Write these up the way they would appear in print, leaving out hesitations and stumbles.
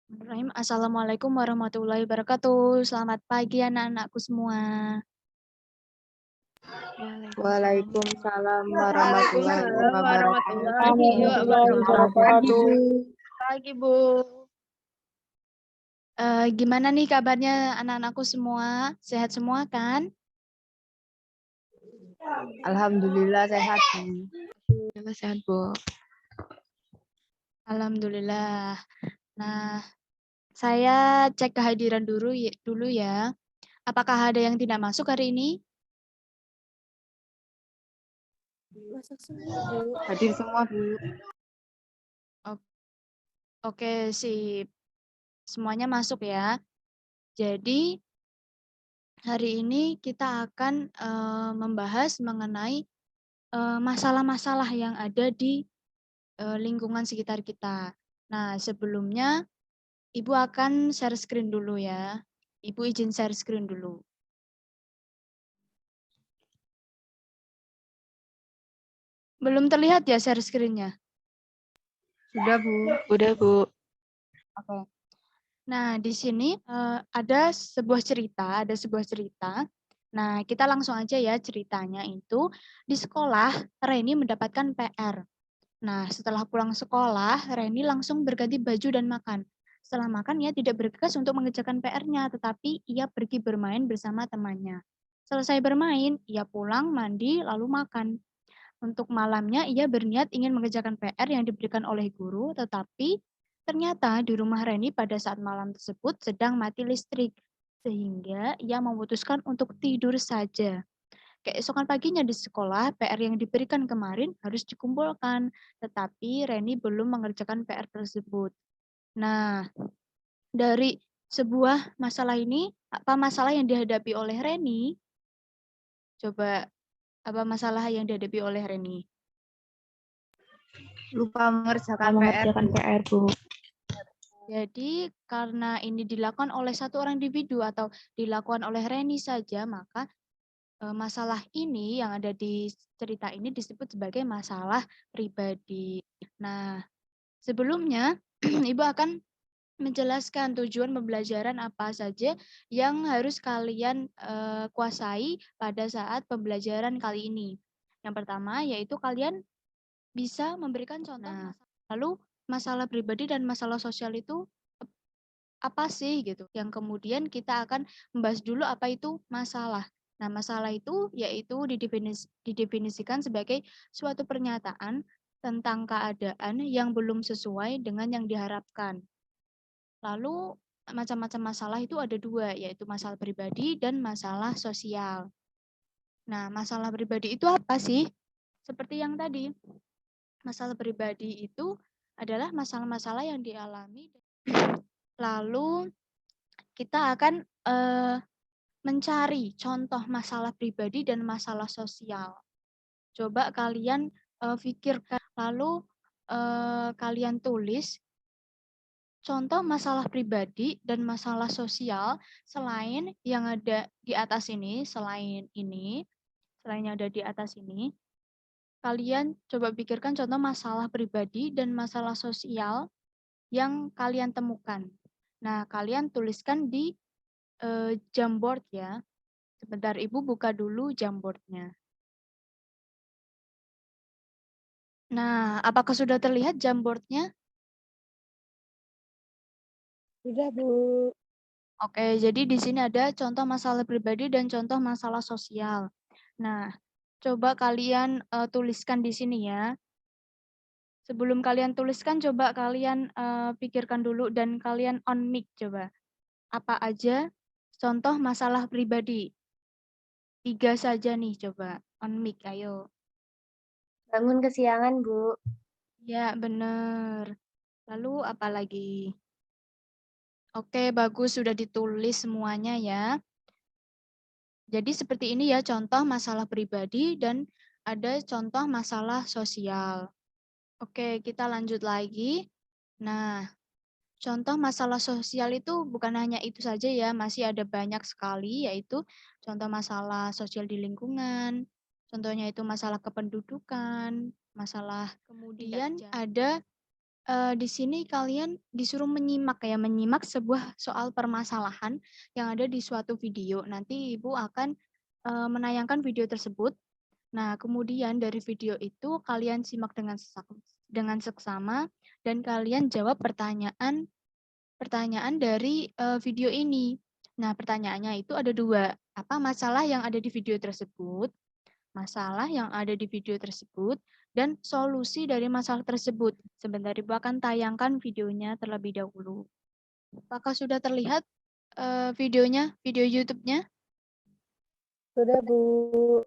Bismillahirrahmanirrahim. Assalamualaikum warahmatullahi wabarakatuh. Selamat pagi anak-anakku semua. Waalaikumsalam. Waalaikumsalam warahmatullahi Waalaikumsalam wabarakatuh. warahmatullahi Warahmatullahi wabarakatuh. wabarakatuh. Pagi, Bu. Gimana nih kabarnya anak-anakku semua? Sehat semua kan? Alhamdulillah sehat, Bu. Alhamdulillah sehat, Bu. Alhamdulillah. Nah, saya cek kehadiran dulu ya. Apakah ada yang tidak masuk hari ini? Masak semua, Bu. Hadir semua, Bu. Oke, sip. Semuanya masuk ya. Jadi, hari ini kita akan membahas mengenai masalah-masalah yang ada di lingkungan sekitar kita. Nah, sebelumnya Ibu akan share screen dulu ya. Ibu izin share screen dulu. Belum terlihat ya share screen-nya? Sudah, Bu. Udah, Bu. Oke. Nah, di sini ada sebuah cerita. Nah, kita langsung aja ya ceritanya itu. Di sekolah, Reni mendapatkan PR. Nah, setelah pulang sekolah, Reni langsung berganti baju dan makan. Setelah makan, ia tidak bergegas untuk mengerjakan PR-nya, tetapi ia pergi bermain bersama temannya. Selesai bermain, ia pulang, mandi, lalu makan. Untuk malamnya, ia berniat ingin mengerjakan PR yang diberikan oleh guru, tetapi ternyata di rumah Reni pada saat malam tersebut sedang mati listrik, sehingga ia memutuskan untuk tidur saja. Keesokan paginya di sekolah, PR yang diberikan kemarin harus dikumpulkan, tetapi Reni belum mengerjakan PR tersebut. Nah, dari sebuah masalah ini, apa masalah yang dihadapi oleh Reni? Coba, apa masalah yang dihadapi oleh Reni? Lupa mengerjakan PR, Bu. Bu. Jadi, karena ini dilakukan oleh satu orang individu atau dilakukan oleh Reni saja, maka masalah ini yang ada di cerita ini disebut sebagai masalah pribadi. Nah, sebelumnya Ibu akan menjelaskan tujuan pembelajaran apa saja yang harus kalian kuasai pada saat pembelajaran kali ini. Yang pertama yaitu kalian bisa memberikan contoh. Nah, lalu masalah pribadi dan masalah sosial itu apa sih gitu. Yang kemudian kita akan membahas dulu apa itu masalah. Nah, masalah itu yaitu didefinisikan sebagai suatu pernyataan tentang keadaan yang belum sesuai dengan yang diharapkan. Lalu macam-macam masalah itu ada dua, yaitu masalah pribadi dan masalah sosial. Nah, masalah pribadi itu apa sih? Seperti yang tadi, masalah pribadi itu adalah masalah-masalah yang dialami. Lalu kita akan mencari contoh masalah pribadi dan masalah sosial. Coba kalian pikirkan, lalu kalian tulis contoh masalah pribadi dan masalah sosial selain yang ada di atas ini, selain yang ada di atas ini, kalian coba pikirkan contoh masalah pribadi dan masalah sosial yang kalian temukan. Nah, kalian tuliskan di Jamboard ya. Sebentar, Ibu buka dulu Jamboardnya. Nah, apakah sudah terlihat Jamboardnya? Sudah, Bu. Oke, jadi di sini ada contoh masalah pribadi dan contoh masalah sosial. Nah, coba kalian tuliskan di sini ya. Sebelum kalian tuliskan, coba kalian pikirkan dulu dan kalian on mic coba. Apa aja contoh masalah pribadi? 3 saja nih coba. On mic, ayo. Bangun kesiangan, Bu. Ya, benar. Lalu apa lagi? Oke, bagus sudah ditulis semuanya ya. Jadi seperti ini ya contoh masalah pribadi dan ada contoh masalah sosial. Oke, kita lanjut lagi. Nah, contoh masalah sosial itu bukan hanya itu saja ya, masih ada banyak sekali yaitu contoh masalah sosial di lingkungan, contohnya itu masalah kependudukan, masalah kemudian ada di sini kalian disuruh menyimak menyimak sebuah soal permasalahan yang ada di suatu video. Nanti Ibu akan menayangkan video tersebut. Nah, kemudian dari video itu kalian simak dengan seksama dan kalian jawab pertanyaan dari video ini. Nah, pertanyaannya itu ada 2. Apa masalah yang ada di video tersebut? Masalah yang ada di video tersebut dan solusi dari masalah tersebut. Sebentar Ibu akan tayangkan videonya terlebih dahulu. Apakah sudah terlihat videonya, video YouTube-nya? Sudah, Bu.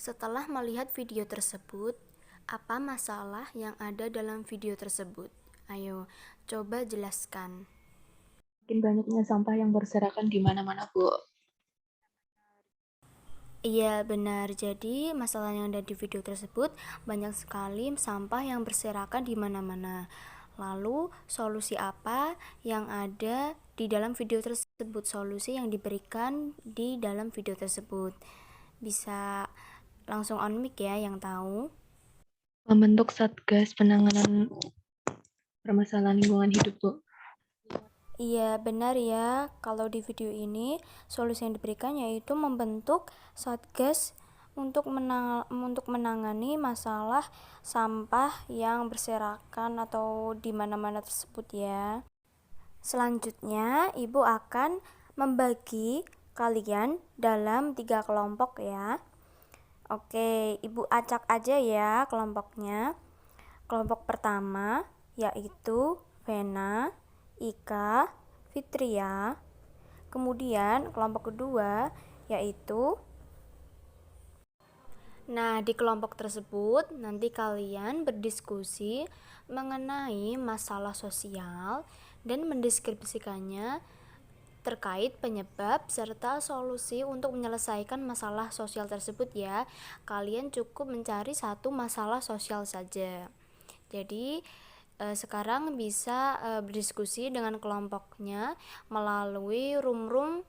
Setelah melihat video tersebut, apa masalah yang ada dalam video tersebut? Ayo, coba jelaskan. Makin banyaknya sampah yang berserakan di mana-mana, Bu. Iya, benar. Jadi, masalah yang ada di video tersebut banyak sekali sampah yang berserakan di mana-mana. Lalu, solusi apa yang ada di dalam video tersebut? Solusi yang diberikan di dalam video tersebut. Bisa langsung on mic ya yang tahu. Membentuk Satgas penanganan permasalahan lingkungan hidup, Bu. Iya, benar ya. Kalau di video ini, solusi yang diberikan yaitu membentuk Satgas untuk menangani masalah sampah yang berserakan atau di mana-mana tersebut ya. Selanjutnya, Ibu akan membagi kalian dalam 3 kelompok ya. Oke, Ibu acak aja ya kelompoknya. Kelompok pertama yaitu Vena, Ika, Fitria. Kemudian kelompok kedua yaitu di kelompok tersebut nanti kalian berdiskusi mengenai masalah sosial dan mendeskripsikannya terkait penyebab serta solusi untuk menyelesaikan masalah sosial tersebut ya. Kalian cukup mencari satu masalah sosial saja. Jadi sekarang bisa berdiskusi dengan kelompoknya melalui room-room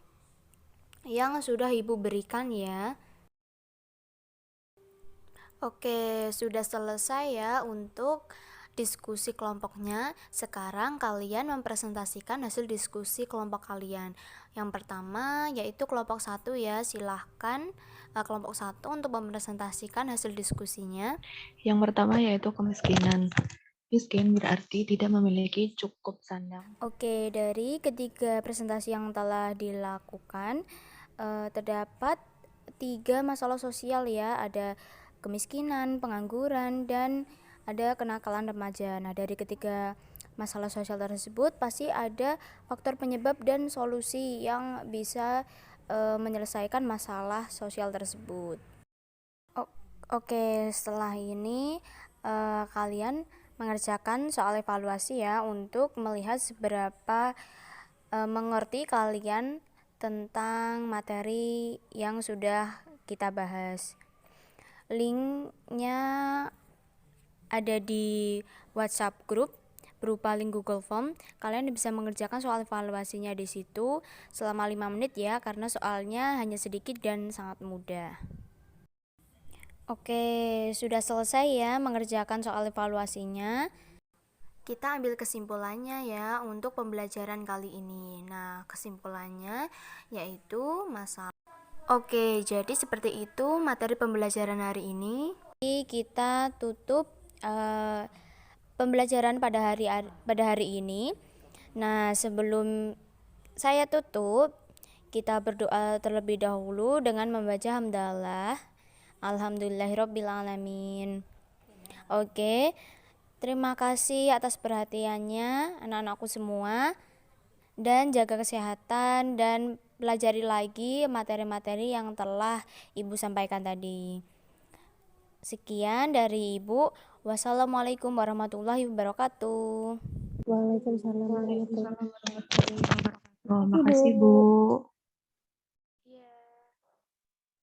yang sudah Ibu berikan ya. Oke, sudah selesai ya untuk diskusi kelompoknya. Sekarang kalian mempresentasikan hasil diskusi kelompok kalian. Yang pertama yaitu kelompok 1 ya. Silahkan kelompok 1 untuk mempresentasikan hasil diskusinya. Yang pertama yaitu kemiskinan. Miskin berarti tidak memiliki cukup sandang. Oke, dari ketiga presentasi yang telah dilakukan, terdapat 3 masalah sosial ya. Ada kemiskinan, pengangguran, dan ada kenakalan remaja. Nah, dari ketiga masalah sosial tersebut pasti ada faktor penyebab dan solusi yang bisa menyelesaikan masalah sosial tersebut. Oke, setelah ini kalian mengerjakan soal evaluasi ya untuk melihat seberapa mengerti kalian tentang materi yang sudah kita bahas. Linknya ada di WhatsApp group berupa link Google Form. Kalian bisa mengerjakan soal evaluasinya di situ selama 5 menit ya, karena soalnya hanya sedikit dan sangat mudah. Oke, sudah selesai ya mengerjakan soal evaluasinya. Kita ambil kesimpulannya ya untuk pembelajaran kali ini. Nah, kesimpulannya yaitu masalah. Oke, jadi seperti itu materi pembelajaran hari ini. Kita tutup pembelajaran pada hari ini. Nah, sebelum saya tutup, kita berdoa terlebih dahulu dengan membaca hamdalah. Alhamdulillahirrabbilalamin. Oke, terima kasih atas perhatiannya anak-anakku semua. Dan jaga kesehatan dan pelajari lagi materi-materi yang telah Ibu sampaikan tadi. Sekian dari Ibu. Wassalamualaikum warahmatullahi wabarakatuh. Waalaikumsalam warahmatullahi wabarakatuh. Oh, makasih Bu.